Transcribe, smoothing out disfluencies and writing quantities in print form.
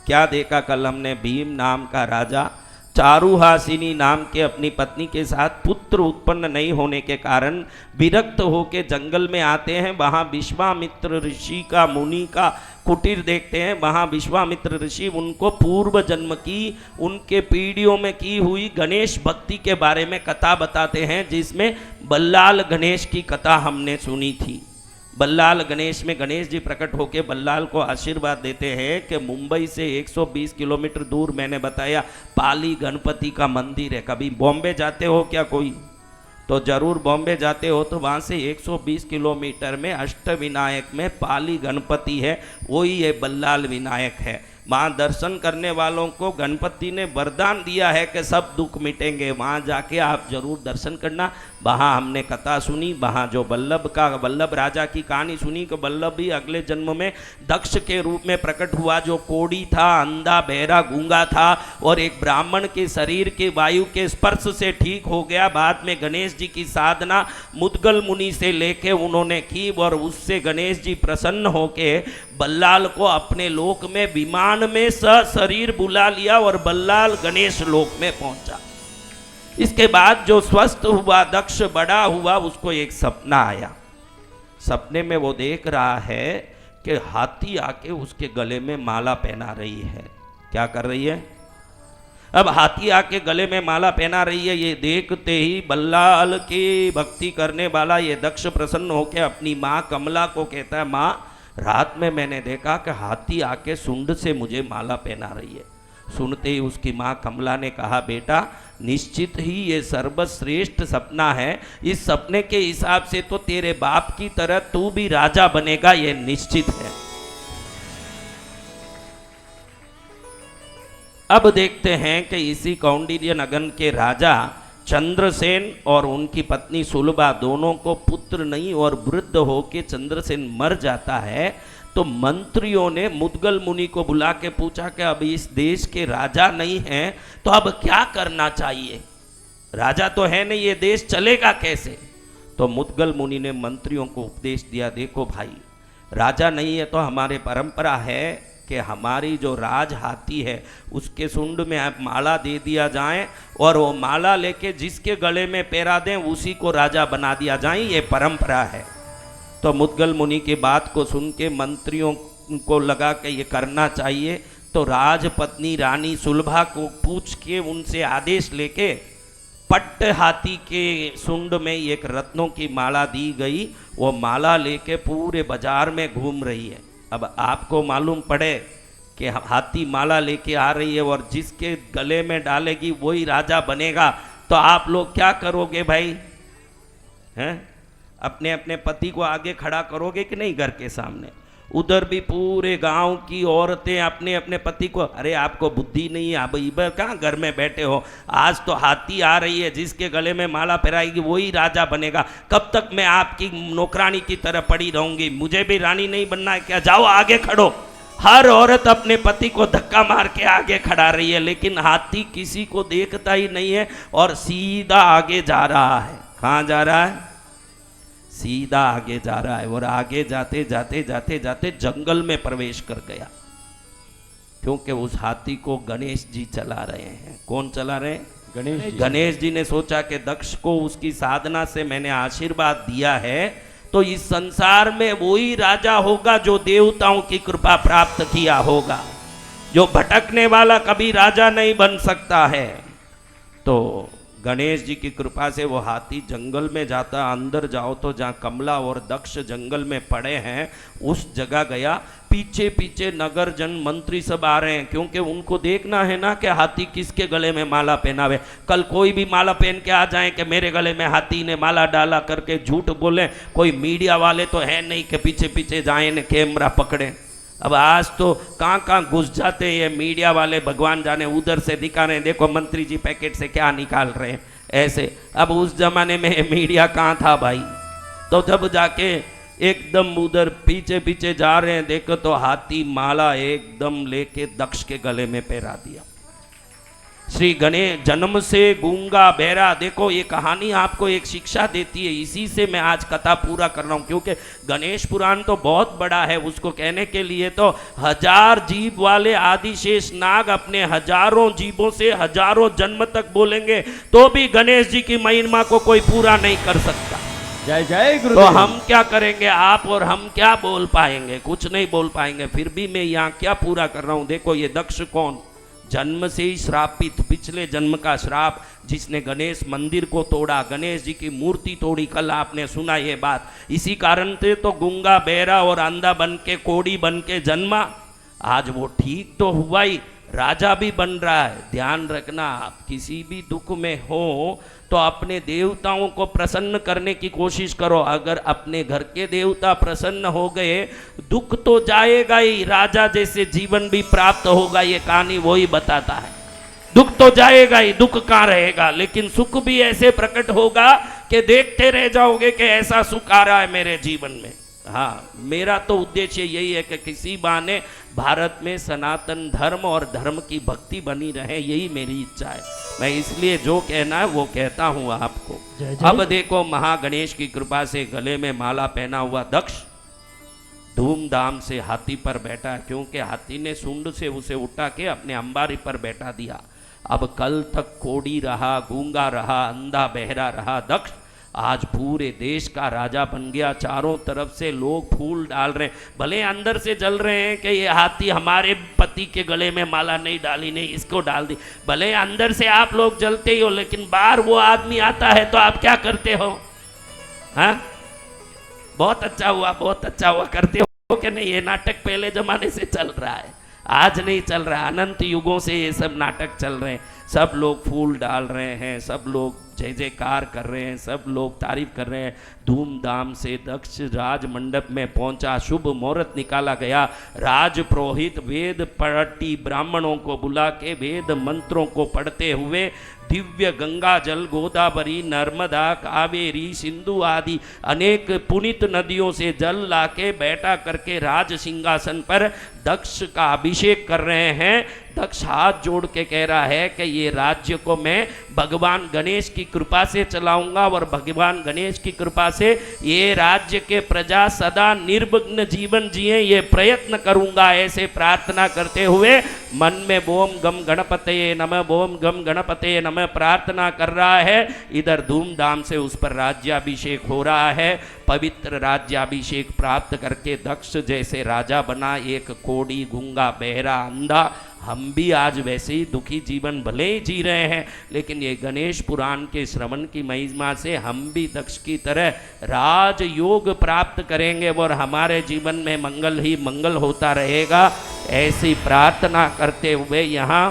क्या देखा कल हमने, भीम नाम का राजा चारुहासिनी नाम के अपनी पत्नी के साथ पुत्र उत्पन्न नहीं होने के कारण विरक्त होके जंगल में आते हैं। वहाँ विश्वामित्र ऋषि का, मुनि का कुटीर देखते हैं। वहाँ विश्वामित्र ऋषि उनको पूर्व जन्म की, उनके पीढ़ियों में की हुई गणेश भक्ति के बारे में कथा बताते हैं, जिसमें बल्लाल गणेश की कथा हमने सुनी थी। बल्लाल गणेश में गणेश जी प्रकट होकर बल्लाल को आशीर्वाद देते हैं कि मुंबई से 120 किलोमीटर दूर मैंने बताया पाली गणपति का मंदिर है। कभी बॉम्बे जाते हो क्या कोई? तो जरूर बॉम्बे जाते हो तो वहाँ से 120 किलोमीटर में अष्टविनायक में पाली गणपति है, वही ये बल्लाल विनायक है। वहाँ दर्शन करने वालों को गणपति ने वरदान दिया है कि सब दुख मिटेंगे। वहाँ जाके आप जरूर दर्शन करना। वहाँ हमने कथा सुनी, वहाँ जो वल्लभ राजा की कहानी सुनी कि वल्लभ भी अगले जन्म में दक्ष के रूप में प्रकट हुआ, जो कोढ़ी था, अंधा, बहरा, गूंगा था और एक ब्राह्मण के शरीर के वायु के स्पर्श से ठीक हो गया। बाद में गणेश जी की साधना मुद्गल मुनि से लेके उन्होंने की और उससे गणेश जी प्रसन्न होके बल्लाल को अपने लोक में विमान में सशरीर बुला लिया और बल्लाल गणेश लोक में पहुंचा। इसके बाद जो स्वस्थ हुआ, दक्ष बड़ा हुआ, उसको एक सपना आया। सपने में वो देख रहा है कि हाथी आके उसके गले में माला पहना रही है। क्या कर रही है? अब हाथी आके गले में माला पहना रही है। ये देखते ही बल्लाल की भक्ति करने वाला ये दक्ष प्रसन्न होकर अपनी माँ कमला को कहता है, माँ रात में मैंने देखा कि हाथी आके सुंड से मुझे माला पहना रही है। सुनते ही उसकी माँ कमला ने कहा, बेटा निश्चित ही ये सर्वश्रेष्ठ सपना है। इस सपने के हिसाब से तो तेरे बाप की तरह तू भी राजा बनेगा, ये निश्चित है। अब देखते हैं कि इसी कौंडिन्य नगर के राजा चंद्रसेन और उनकी पत्नी सुलभा दोनों को पुत्र नहीं और वृद्ध होके चंद्रसेन मर जाता है। तो मंत्रियों ने मुद्गल मुनि को बुला के पूछा कि अब इस देश के राजा नहीं हैं तो अब क्या करना चाहिए? राजा तो है नहीं, ये देश चलेगा कैसे? तो मुद्गल मुनि ने मंत्रियों को उपदेश दिया, देखो भाई राजा नहीं है तो हमारे परंपरा है कि हमारी जो राज हाथी है उसके सुंड में आप माला दे दिया जाए और वो माला लेके जिसके गले में पहरा दें उसी को राजा बना दिया जाए, ये परंपरा है। तो मुद्गल मुनि की बात को सुन के मंत्रियों को लगा कि ये करना चाहिए। तो राजपत्नी रानी सुलभा को पूछ के उनसे आदेश लेके पट्ट हाथी के सुंड में एक रत्नों की माला दी गई। वो माला लेके पूरे बाजार में घूम रही है। अब आपको मालूम पड़े कि हाथी माला लेके आ रही है और जिसके गले में डालेगी वही राजा बनेगा, तो आप लोग क्या करोगे भाई? हैं? अपने अपने पति को आगे खड़ा करोगे कि नहीं घर के सामने? उधर भी पूरे गांव की औरतें अपने अपने पति को, अरे आपको बुद्धि नहीं है, अब इधर कहाँ घर में बैठे हो? आज तो हाथी आ रही है, जिसके गले में माला पहराएगी वही राजा बनेगा। कब तक मैं आपकी नौकरानी की तरह पड़ी रहूंगी? मुझे भी रानी नहीं बनना है क्या? जाओ आगे खड़ो। हर औरत अपने पति को धक्का मार के आगे खड़ा रही है, लेकिन हाथी किसी को देखता ही नहीं है और सीधा आगे जा रहा है। कहाँ जा रहा है? सीधा आगे जा रहा है और आगे जाते जाते जाते जाते जंगल में प्रवेश कर गया, क्योंकि उस हाथी को गणेश जी चला रहे हैं। कौन चला रहे हैं? गणेश जी ने सोचा कि दक्ष को उसकी साधना से मैंने आशीर्वाद दिया है तो इस संसार में वही राजा होगा जो देवताओं की कृपा प्राप्त किया होगा। जो भटकने वाला कभी राजा नहीं बन सकता है। तो गणेश जी की कृपा से वो हाथी जंगल में जाता। अंदर जाओ तो जहाँ कमला और दक्ष जंगल में पड़े हैं उस जगह गया। पीछे पीछे नगर जन मंत्री सब आ रहे हैं, क्योंकि उनको देखना है ना कि हाथी किसके गले में माला पहनावे। कल कोई भी माला पहन के आ जाए कि मेरे गले में हाथी ने माला डाला करके झूठ बोले। कोई मीडिया वाले तो है नहीं कि पीछे पीछे जाए ने कैमरा पकड़े। अब आज तो कहाँ कहाँ घुस जाते हैं ये मीडिया वाले, भगवान जाने। उधर से दिखा रहे हैं, देखो मंत्री जी पैकेट से क्या निकाल रहे हैं ऐसे। अब उस जमाने में मीडिया कहाँ था भाई? तो जब जाके एकदम उधर पीछे पीछे जा रहे हैं, देखो तो हाथी माला एकदम लेके दक्ष के गले में पहरा दिया। श्री गणेश जन्म से गूंगा बहरा, देखो ये कहानी आपको एक शिक्षा देती है। इसी से मैं आज कथा पूरा कर रहा हूँ, क्योंकि गणेश पुराण तो बहुत बड़ा है, उसको कहने के लिए तो 1000 जीव वाले आदिशेष नाग अपने हजारों जीवों से हजारों जन्म तक बोलेंगे तो भी गणेश जी की महिमा को कोई पूरा नहीं कर सकता। जय जय तो गुरुदेव। हम क्या करेंगे, आप और हम क्या बोल पाएंगे, कुछ नहीं बोल पाएंगे। फिर भी मैं यहाँ क्या पूरा कर रहा हूँ। देखो ये दक्ष कौन, जन्म से ही श्रापित, पिछले जन्म का श्राप, जिसने गणेश मंदिर को तोड़ा, गणेश जी की मूर्ति तोड़ी। कल आपने सुना ये बात। इसी कारण से तो गूंगा बहरा और अंधा बन के कोड़ी बन के जन्मा। आज वो ठीक तो हुआ ही, राजा भी बन रहा है। ध्यान रखना, आप किसी भी दुख में हो तो अपने देवताओं को प्रसन्न करने की कोशिश करो। अगर अपने घर के देवता प्रसन्न हो गए, दुख तो जाएगा ही, राजा जैसे जीवन भी प्राप्त होगा। ये कहानी वही बताता है। दुख तो जाएगा ही, दुख कहाँ रहेगा, लेकिन सुख भी ऐसे प्रकट होगा कि देखते रह जाओगे कि ऐसा सुख आ रहा है मेरे जीवन में। हाँ, मेरा तो उद्देश्य यही है कि किसी बहाने भारत में सनातन धर्म और धर्म की भक्ति बनी रहे, यही मेरी इच्छा है। मैं इसलिए जो कहना है वो कहता हूँ आपको। अब देखो, महागणेश की कृपा से गले में माला पहना हुआ दक्ष धूमधाम से हाथी पर बैठा, क्योंकि हाथी ने सूंड से उसे उठा के अपने अंबारी पर बैठा दिया। अब कल तक कोड़ी रहा, गूंगा रहा, अंधा बहरा रहा दक्ष आज पूरे देश का राजा बन गया। चारों तरफ से लोग फूल डाल रहे हैं, भले अंदर से जल रहे हैं कि ये हाथी हमारे पति के गले में माला नहीं डाली, नहीं इसको डाल दी। भले अंदर से आप लोग जलते ही हो, लेकिन बाहर वो आदमी आता है तो आप क्या करते हो? हाँ, बहुत अच्छा हुआ, बहुत अच्छा हुआ करते हो कि नहीं? ये नाटक पहले जमाने से चल रहा है, आज नहीं चल रहा है, अनंत युगों से ये सब नाटक चल रहे हैं। सब लोग फूल डाल रहे हैं, सब लोग जय जयकार कर रहे हैं, सब लोग तारीफ कर रहे हैं। धूमधाम से दक्ष राज मंडप में पहुंचा, शुभ मुहूर्त निकाला गया। राज पुरोहित वेद पढ़ती ब्राह्मणों को बुला के वेद मंत्रों को पढ़ते हुए दिव्य गंगा जल, गोदावरी, नर्मदा, कावेरी, सिंधु आदि अनेक पुनीत नदियों से जल लाके बैठा करके राज सिंहासन पर दक्ष का अभिषेक कर रहे हैं। दक्ष हाथ जोड़ के कह रहा है कि ये राज्य को मैं भगवान गणेश की कृपा से चलाऊंगा और भगवान गणेश की कृपा से ये राज्य के प्रजा सदा निर्विघ्न जीवन जिए, ये प्रयत्न करूंगा। ऐसे प्रार्थना करते हुए मन में बोम गम गणपतये नमः, बोम गम गणपतये नमः प्रार्थना कर रहा है। इधर धूमधाम से उस पर राज्याभिषेक हो रहा है। पवित्र राज्याभिषेक प्राप्त करके दक्ष जैसे राजा बना, एक कोड़ी, गूंगा, बहरा, अंधा। हम भी आज वैसे ही दुखी जीवन भले ही जी रहे हैं, लेकिन ये गणेश पुराण के श्रवण की महिमा से हम भी दक्ष की तरह राजयोग प्राप्त करेंगे और हमारे जीवन में मंगल ही मंगल होता रहेगा। ऐसी प्रार्थना करते हुए यहाँ